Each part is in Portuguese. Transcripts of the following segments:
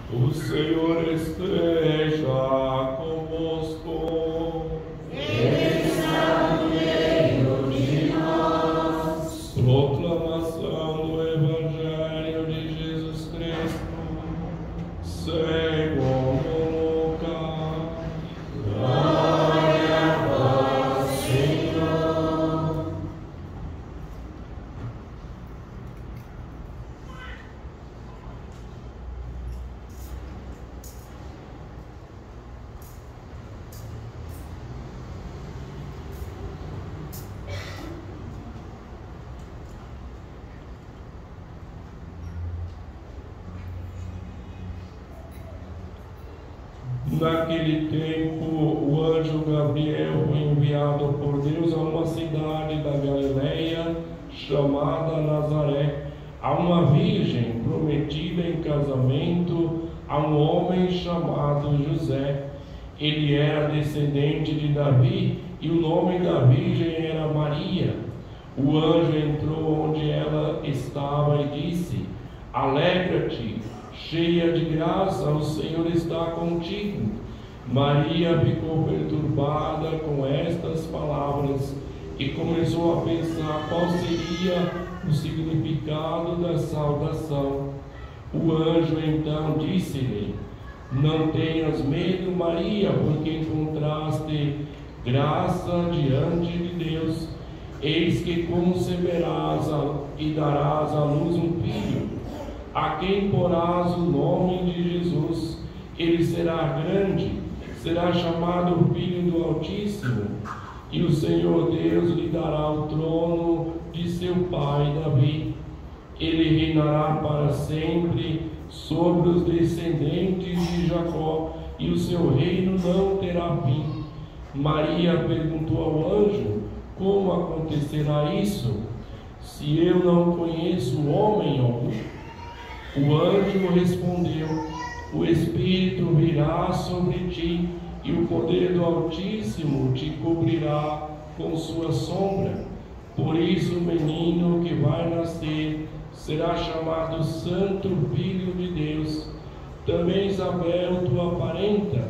O Senhor esteja convosco. Ele está no meio de nós. Proclamação do Evangelho de Jesus Cristo segundo Lucas. Glória a vós, Senhor. Naquele tempo, o anjo Gabriel foi enviado por Deus a uma cidade da Galileia chamada Nazaré, a uma virgem prometida em casamento a um homem chamado José. Ele era descendente de Davi e o nome da virgem era Maria. O anjo entrou onde ela estava e disse: Alegra-te, cheia de graça, o Senhor está contigo. Maria ficou perturbada com estas palavras e começou a pensar qual seria o significado da saudação. O anjo então disse-lhe: Não tenhas medo, Maria, porque encontraste graça diante de Deus. Eis que conceberás e darás à luz um filho, a quem porás o nome de Jesus. Ele será grande, será chamado Filho do Altíssimo, e o Senhor Deus lhe dará o trono de seu pai Davi. Ele reinará para sempre sobre os descendentes de Jacó, e o seu reino não terá fim. Maria perguntou ao anjo: Como acontecerá isso, se eu não conheço homem algum? O anjo respondeu: O Espírito virá sobre ti, e o poder do Altíssimo te cobrirá com sua sombra. Por isso o menino que vai nascer será chamado Santo Filho de Deus. Também Isabel, tua parenta,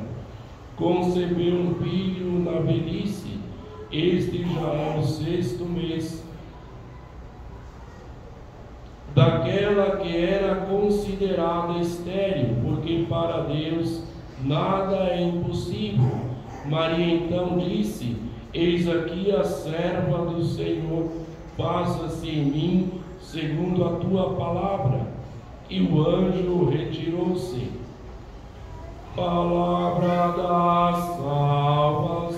concebeu um filho na velhice. Este já é o 6º mês daquela que era considerada estéril, porque para Deus nada é impossível. Maria então disse: Eis aqui a serva do Senhor, faça-se em mim segundo a tua palavra. E o anjo retirou-se. Palavra da salvação.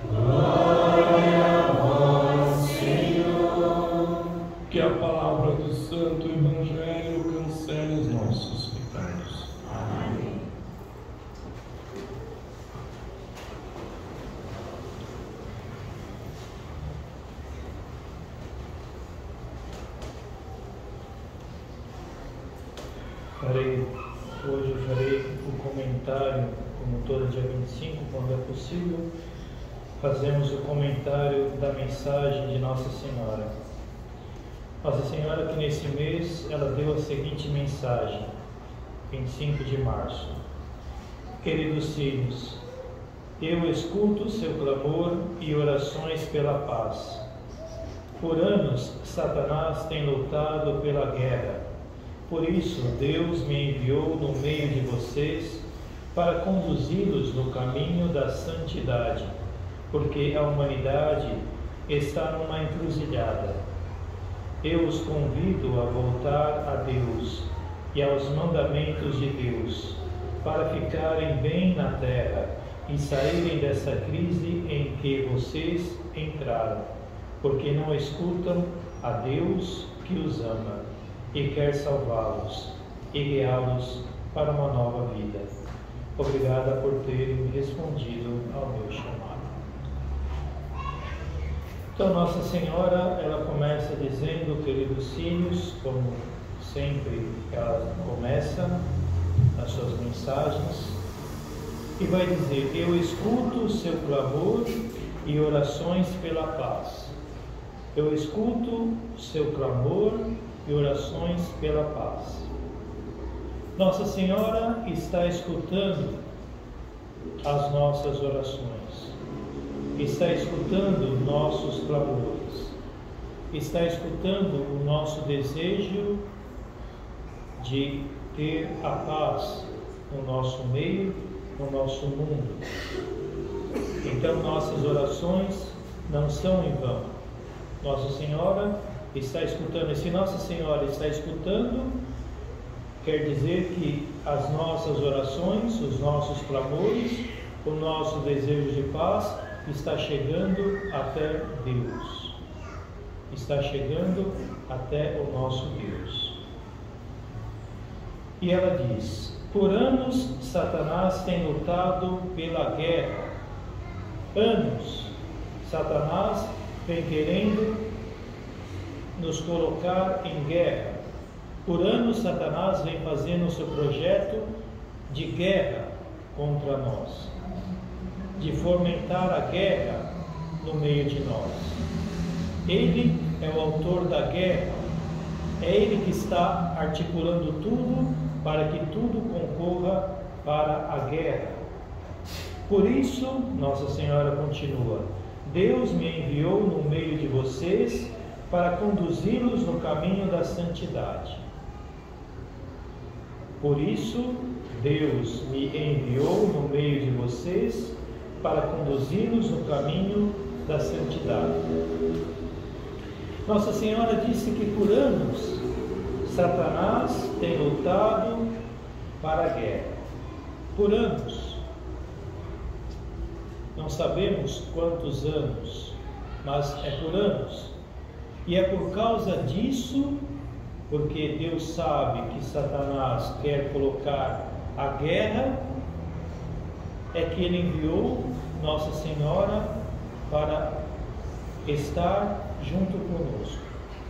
Glória a vós, Senhor. Que a palavra do Santo Evangelho cancele os nossos pecados. Amém. Hoje eu farei o comentário, como todo dia 25, quando é possível, fazemos o comentário da mensagem de Nossa Senhora. Nossa Senhora, que nesse mês ela deu a seguinte mensagem, 25 de março. Queridos filhos, eu escuto seu clamor e orações pela paz. Por anos, Satanás tem lutado pela guerra. Por isso, Deus me enviou no meio de vocês para conduzi-los no caminho da santidade, porque a humanidade está numa encruzilhada. Eu os convido a voltar a Deus e aos mandamentos de Deus, para ficarem bem na terra e saírem dessa crise em que vocês entraram, porque não escutam a Deus que os ama e quer salvá-los e guiá-los para uma nova vida. Obrigada por terem respondido ao meu chamado. Então, Nossa Senhora, ela começa dizendo, queridos filhos, como sempre ela começa as suas mensagens, e vai dizer: eu escuto o seu clamor e orações pela paz. Eu escuto o seu clamor e orações pela paz. Nossa Senhora está escutando as nossas orações, está escutando nossos clamores, está escutando o nosso desejo de ter a paz no nosso meio, no nosso mundo. Então nossas orações não são em vão. Nossa Senhora está escutando, e se Nossa Senhora está escutando, quer dizer que as nossas orações, os nossos clamores, o nosso desejo de paz está chegando até Deus. Está chegando até o nosso Deus. E ela diz: por anos Satanás tem lutado pela guerra. Anos Satanás vem querendo nos colocar em guerra. Por anos Satanás vem fazendo o seu projeto de guerra contra nós, de fomentar a guerra no meio de nós. Ele é o autor da guerra, é ele que está articulando tudo para que tudo concorra para a guerra. Por isso, Nossa Senhora continua: Deus me enviou no meio de vocês para conduzi-los no caminho da santidade. Por isso, Deus me enviou no meio de vocês para conduzi-los no caminho da santidade. Nossa Senhora disse que por anos Satanás tem lutado para a guerra. Por anos. Não sabemos quantos anos, mas é por anos. E é por causa disso, porque Deus sabe que Satanás quer colocar a guerra, é que Ele enviou Nossa Senhora para estar junto conosco,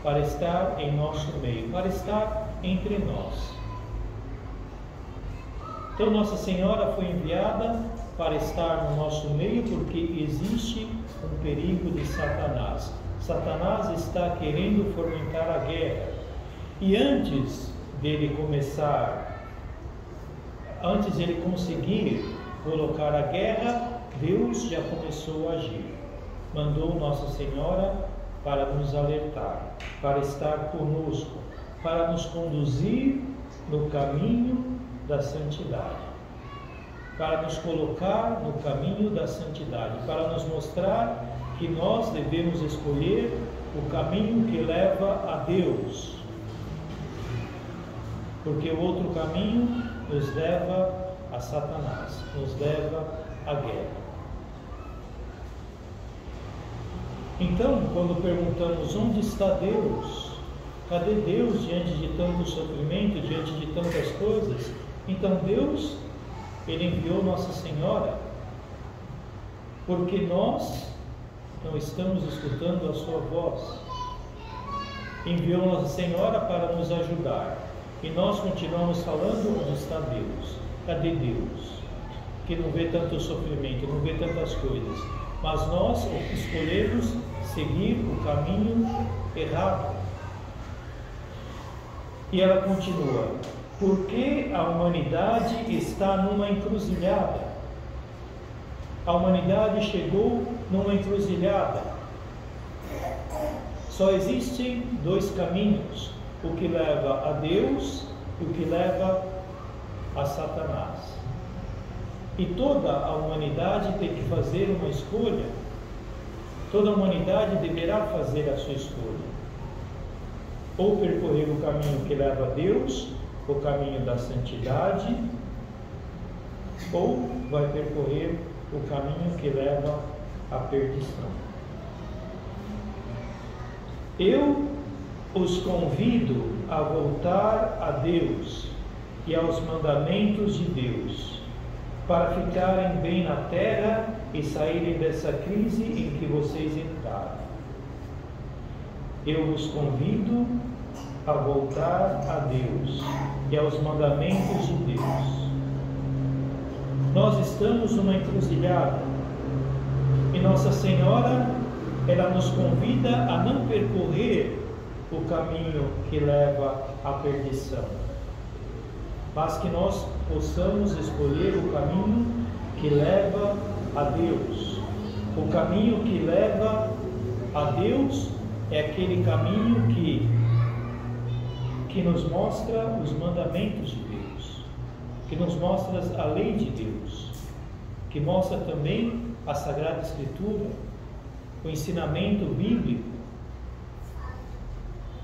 para estar em nosso meio, para estar entre nós. Então Nossa Senhora foi enviada para estar no nosso meio, porque existe um perigo de Satanás. Satanás está querendo fomentar a guerra. E antes dele conseguir colocar a guerra, Deus já começou a agir. Mandou Nossa Senhora para nos alertar, para estar conosco, para nos conduzir no caminho da santidade, para nos colocar no caminho da santidade, para nos mostrar que nós devemos escolher o caminho que leva a Deus, porque o outro caminho nos leva a Satanás, nos leva à guerra. Então, quando perguntamos onde está Deus, cadê Deus diante de tanto sofrimento, diante de tantas coisas? Então Deus, Ele enviou Nossa Senhora, porque nós não estamos escutando a sua voz. Enviou Nossa Senhora para nos ajudar. E nós continuamos falando: onde está Deus? Cadê Deus? Que não vê tanto sofrimento, não vê tantas coisas. Mas nós escolhemos seguir o caminho errado. E ela continua: porque a humanidade está numa encruzilhada. A humanidade chegou numa encruzilhada. Só existem dois caminhos: o que leva a Deus e o que leva a Satanás. E toda a humanidade tem que fazer uma escolha. Toda a humanidade deverá fazer a sua escolha. Ou percorrer o caminho que leva a Deus, o caminho da santidade, ou vai percorrer o caminho que leva à perdição. Eu os convido a voltar a Deus e aos mandamentos de Deus, para ficarem bem na terra e saírem dessa crise em que vocês entraram. Eu os convido a voltar a Deus e aos mandamentos de Deus. Nós estamos numa encruzilhada e Nossa Senhora, ela nos convida a não percorrer o caminho que leva à perdição. mas que nós possamos escolher o caminho que leva a Deus. O caminho que leva a Deus é aquele caminho que nos mostra os mandamentos de Deus, que nos mostra a lei de Deus, que mostra também a Sagrada Escritura, o ensinamento bíblico.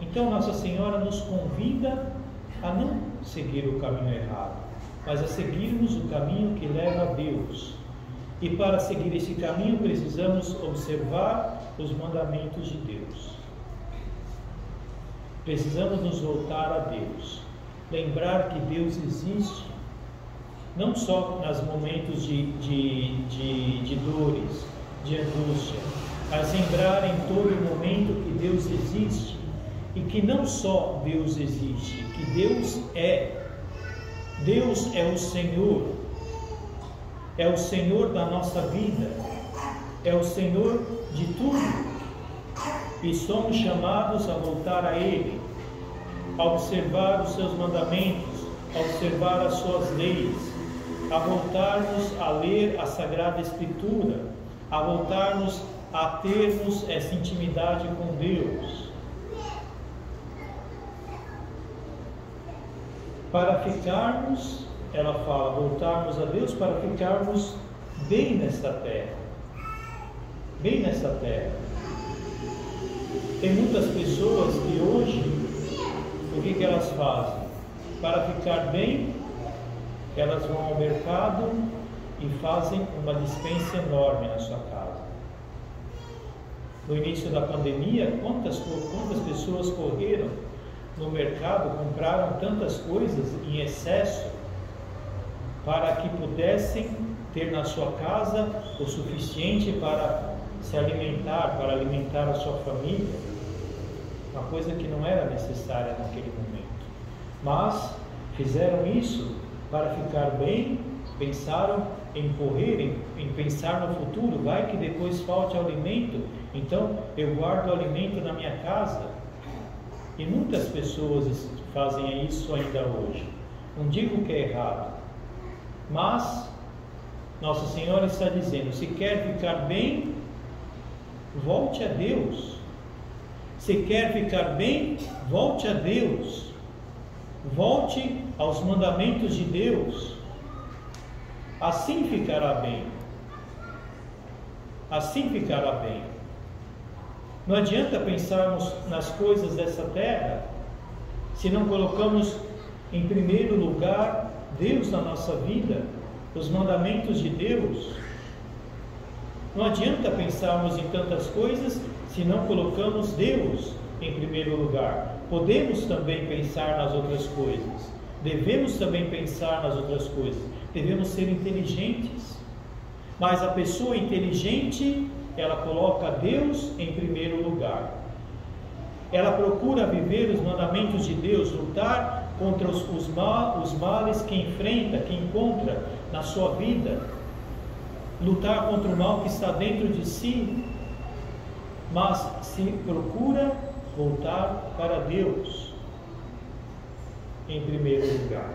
Então Nossa Senhora nos convida a não seguir o caminho errado, mas a seguirmos o caminho que leva a Deus. E para seguir esse caminho precisamos observar os mandamentos de Deus. Precisamos nos voltar a Deus, lembrar que Deus existe, não só nos momentos de dores, de angústia, mas lembrar em todo momento que Deus existe, e que não só Deus existe, que Deus é o Senhor, é o Senhor da nossa vida, é o Senhor de tudo, e somos chamados a voltar a Ele, a observar os seus mandamentos, a observar as suas leis, a voltarmos a ler a Sagrada Escritura, a voltarmos a termos essa intimidade com Deus, para ficarmos, ela fala, voltarmos a Deus para ficarmos bem nesta terra, bem nesta terra. Tem muitas pessoas que hoje, o que elas fazem? Para ficar bem, elas vão ao mercado e fazem uma dispensa enorme na sua casa. No início da pandemia, quantas pessoas correram no mercado, compraram tantas coisas em excesso para que pudessem ter na sua casa o suficiente para se alimentar, para alimentar a sua família, uma coisa que não era necessária naquele momento, mas fizeram isso para ficar bem, pensaram em correr, em pensar no futuro, vai que depois falte alimento, então eu guardo o alimento na minha casa. E muitas pessoas fazem isso ainda hoje. Não digo que é errado, mas Nossa Senhora está dizendo: se quer ficar bem, volte a Deus. Se quer ficar bem, volte a Deus. Volte aos mandamentos de Deus. Assim ficará bem. Assim ficará bem. Não adianta pensarmos nas coisas dessa terra se não colocamos em primeiro lugar Deus na nossa vida, os mandamentos de Deus. Não adianta pensarmos em tantas coisas se não colocamos Deus em primeiro lugar. Podemos também pensar nas outras coisas, devemos também pensar nas outras coisas, devemos ser inteligentes, mas a pessoa inteligente, ela coloca Deus em primeiro lugar. Ela procura viver os mandamentos de Deus, lutar contra os males que enfrenta, que encontra na sua vida, lutar contra o mal que está dentro de si, mas se procura voltar para Deus em primeiro lugar,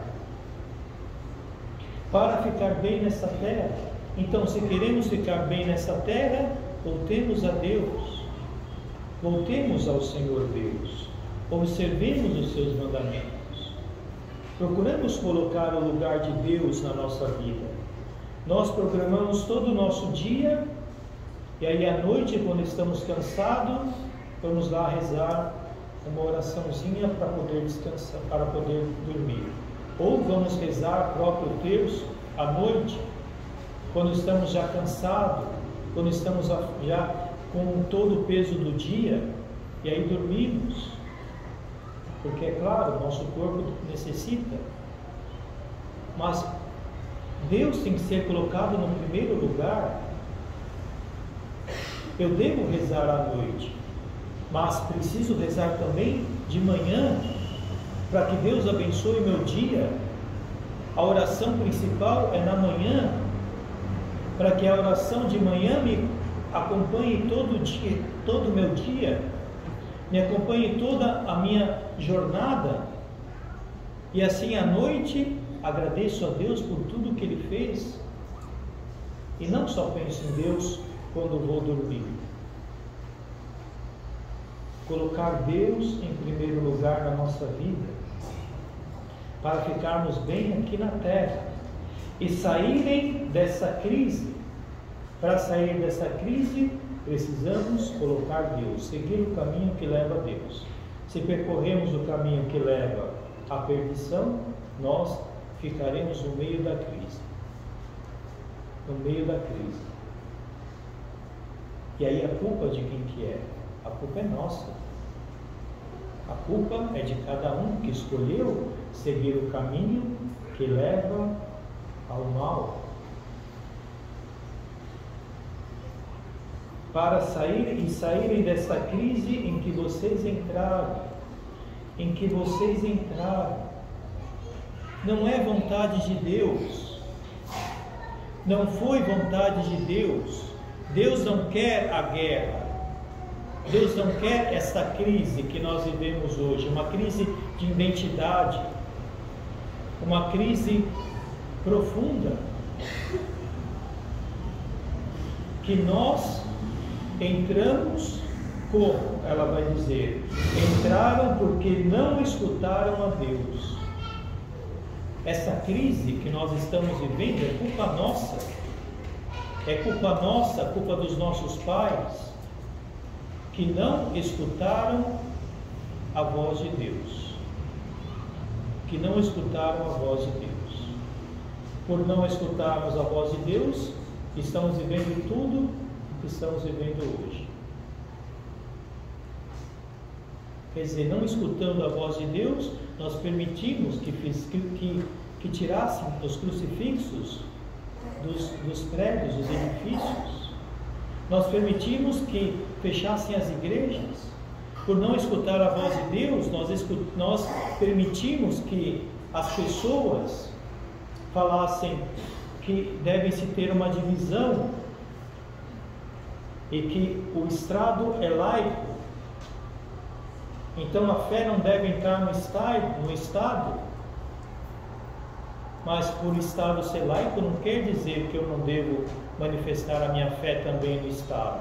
para ficar bem nessa terra. Então, se queremos ficar bem nessa terra, voltemos a Deus, voltemos ao Senhor Deus, observemos os seus mandamentos, procuramos colocar o lugar de Deus na nossa vida. Nós programamos todo o nosso dia, e aí à noite, quando estamos cansados, vamos lá rezar uma oraçãozinha para poder descansar, para poder dormir, ou vamos rezar próprio terço à noite, quando estamos já cansados, quando estamos já com todo o peso do dia, e aí dormimos, porque é claro, nosso corpo necessita, mas Deus tem que ser colocado no primeiro lugar. Eu devo rezar à noite, mas preciso rezar também de manhã, para que Deus abençoe meu dia. A oração principal é na manhã, para que a oração de manhã me acompanhe todo o dia, todo o meu dia, me acompanhe toda a minha jornada, e assim à noite agradeço a Deus por tudo que Ele fez. E não só penso em Deus quando vou dormir. Colocar Deus em primeiro lugar na nossa vida, para ficarmos bem aqui na terra e saírem dessa crise. Para sair dessa crise, precisamos colocar Deus, seguir o caminho que leva a Deus. Se percorremos o caminho que leva à perdição, nós ficaremos no meio da crise. No meio da crise. E aí a culpa de quem que é? A culpa é nossa. A culpa é de cada um que escolheu seguir o caminho que leva ao mal. Para saírem dessa crise em que vocês entraram, não é vontade de Deus, não foi vontade de Deus. Deus não quer a guerra, Deus não quer essa crise que nós vivemos hoje, uma crise de identidade, uma crise profunda, que nós entramos, como ela vai dizer, entraram porque não escutaram a Deus. Essa crise que nós estamos vivendo é culpa nossa, culpa dos nossos pais, que não escutaram a voz de Deus, que não escutaram a voz de Deus. Por não escutarmos a voz de Deus, estamos vivendo tudo o que estamos vivendo hoje. Quer dizer, não escutando a voz de Deus, nós permitimos que tirassem os crucifixos dos prédios, dos edifícios. Nós permitimos que fechassem as igrejas. Por não escutar a voz de Deus, nós permitimos que as pessoas falassem que deve-se ter uma divisão e que o Estado é laico. Então a fé não deve entrar no Estado, mas por Estado ser laico não quer dizer que eu não devo manifestar a minha fé também no Estado.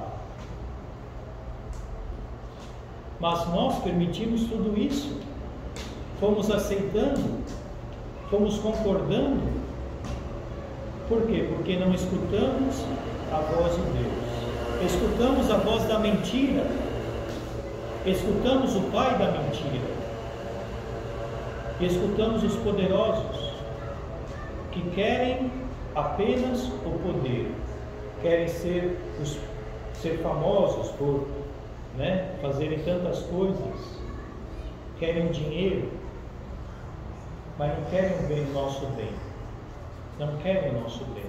Mas nós permitimos tudo isso, fomos aceitando, fomos concordando. Por quê? Porque não escutamos a voz de Deus, escutamos a voz da mentira, escutamos o pai da mentira, escutamos os poderosos que querem apenas o poder, querem ser famosos por fazerem tantas coisas, querem dinheiro, mas não querem o nosso bem, não querem o nosso bem,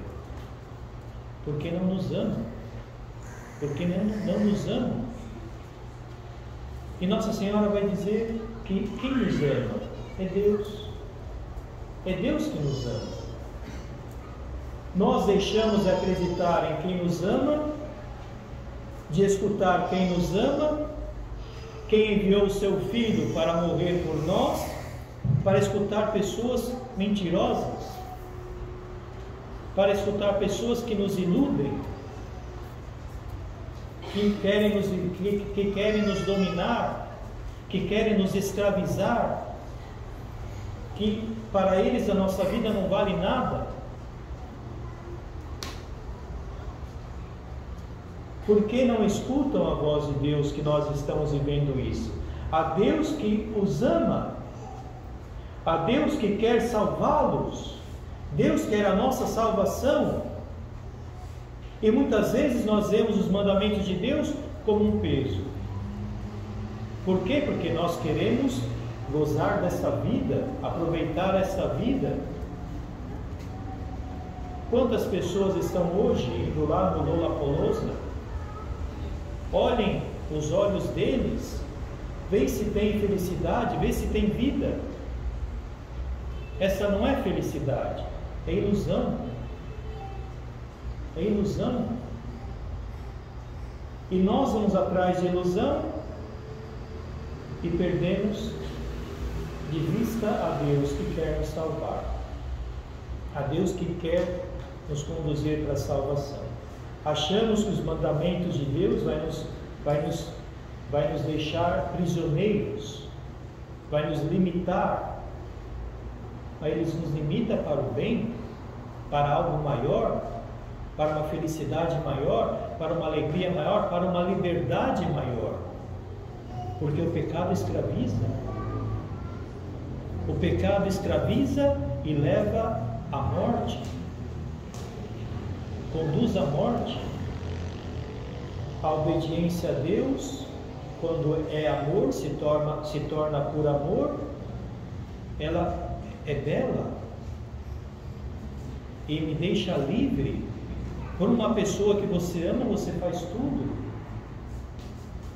porque não nos amam, porque não nos amam. E Nossa Senhora vai dizer que quem nos ama é Deus que nos ama. Nós deixamos de acreditar em quem nos ama, de escutar quem nos ama, quem enviou o seu Filho para morrer por nós, para escutar pessoas mentirosas, para escutar pessoas que nos iludem, que querem nos dominar, que querem nos escravizar, que para eles a nossa vida não vale nada. Por que não escutam a voz de Deus que nós estamos vivendo isso? A Deus que os ama, a Deus que quer salvá-los, Deus quer a nossa salvação. E muitas vezes nós vemos os mandamentos de Deus como um peso. Por quê? Porque nós queremos gozar dessa vida, aproveitar essa vida. Quantas pessoas estão hoje indo lá no Lollapalooza? Olhem os olhos deles, vê se tem felicidade, vê se tem vida. Essa não é felicidade, é ilusão. É ilusão. E nós vamos atrás de ilusão e perdemos de vista a Deus que quer nos salvar. a Deus que quer nos conduzir para a salvação. Achamos que os mandamentos de Deus vai nos deixar prisioneiros, vai nos limitar, mas Ele nos limita para o bem, para algo maior, para uma felicidade maior, para uma alegria maior, para uma liberdade maior, porque o pecado escraviza. O pecado escraviza e leva à morte, conduz à morte. A obediência a Deus, quando é amor, se torna por amor, ela é bela e me deixa livre. Por uma pessoa que você ama, você faz tudo.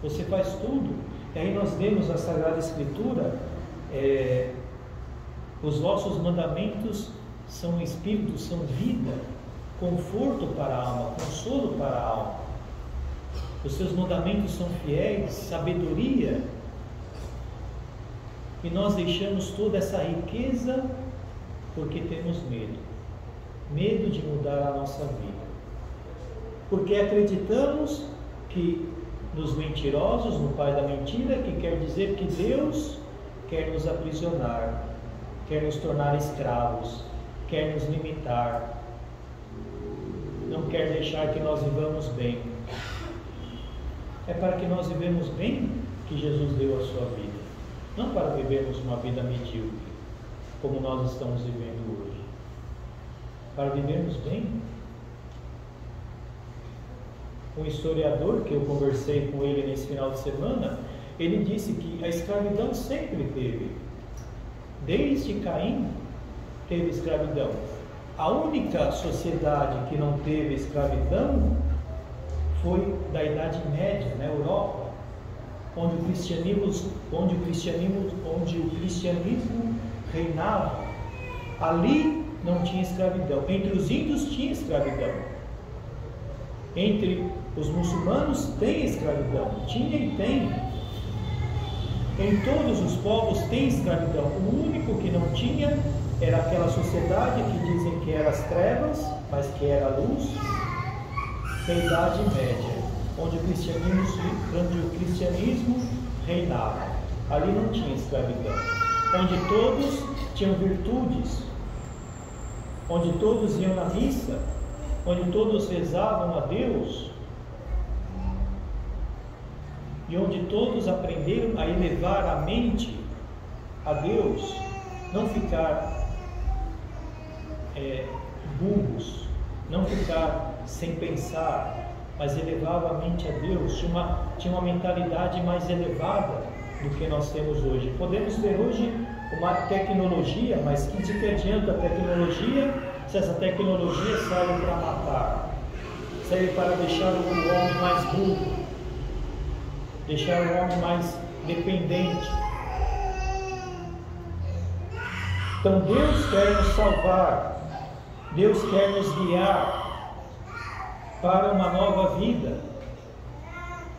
Você faz tudo. E aí nós lemos na Sagrada Escritura, os vossos mandamentos são espírito, são vida, conforto para a alma, consolo para a alma. Os seus mandamentos são fiéis, sabedoria. E nós deixamos toda essa riqueza porque temos medo. Medo de mudar a nossa vida. Porque acreditamos que nos mentirosos, no pai da mentira, que quer dizer que Deus quer nos aprisionar, quer nos tornar escravos, quer nos limitar, não quer deixar que nós vivamos bem. É para que nós vivemos bem que Jesus deu a sua vida, não para vivermos uma vida medíocre, como nós estamos vivendo hoje. Para vivermos bem. Um historiador que eu conversei com ele nesse final de semana, ele disse que a escravidão sempre teve. Desde Caim teve escravidão. A única sociedade que não teve escravidão foi da Idade Média, na Europa, onde o cristianismo reinava. Ali não tinha escravidão. Entre os índios tinha escravidão. Entre os muçulmanos tem escravidão. Tinha e tem. Em todos os povos tem escravidão. O único que não tinha era aquela sociedade que dizem que era as trevas, mas que era a luz, da Idade Média, onde o cristianismo reinava. Ali não tinha escravidão. Onde todos tinham virtudes, onde todos iam na missa, onde todos rezavam a Deus, e onde todos aprenderam a elevar a mente a Deus, não ficar burros, não ficar sem pensar, mas elevava a mente a Deus, tinha uma mentalidade mais elevada do que nós temos hoje. Podemos ter hoje uma tecnologia, mas que de que adianta a tecnologia se essa tecnologia serve para matar, serve para deixar o homem mais burro, deixar o homem mais dependente. Então Deus quer nos salvar, Deus quer nos guiar para uma nova vida.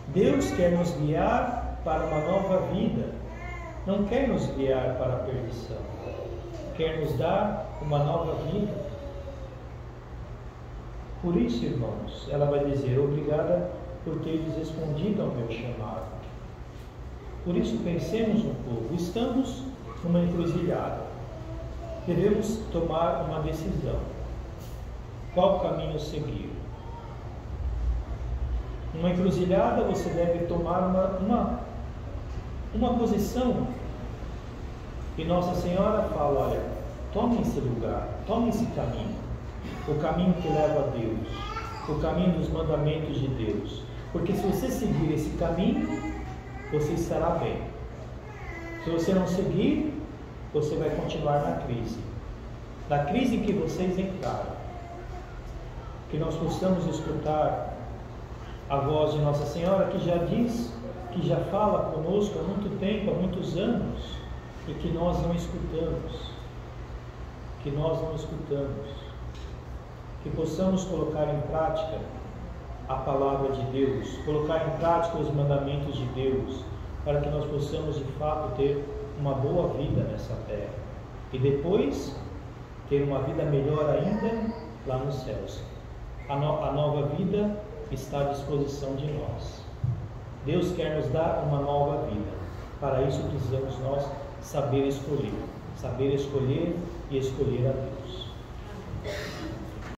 Deus quer nos guiar para uma nova vida, não quer nos guiar para a perdição, quer nos dar uma nova vida. Por isso, irmãos, ela vai dizer: obrigada por teres respondido ao meu chamado. Por isso, pensemos um pouco. Estamos numa encruzilhada. Devemos tomar uma decisão. Qual caminho seguir? Numa encruzilhada, você deve tomar uma posição. E Nossa Senhora fala: olha, tome esse lugar, tome esse caminho. O caminho que leva a Deus, o caminho dos mandamentos de Deus. Porque se você seguir esse caminho, você estará bem. Se você não seguir, você vai continuar na crise. Na crise em que vocês entraram. Que nós possamos escutar a voz de Nossa Senhora, que já diz, que já fala conosco há muito tempo, há muitos anos, e que nós não escutamos. Que nós não escutamos. Que possamos colocar em prática a palavra de Deus, colocar em prática os mandamentos de Deus, para que nós possamos de fato ter uma boa vida nessa terra e depois ter uma vida melhor ainda lá nos céus. A nova vida está à disposição de nós. Deus quer nos dar uma nova vida. Para isso precisamos nós saber escolher e escolher a Deus.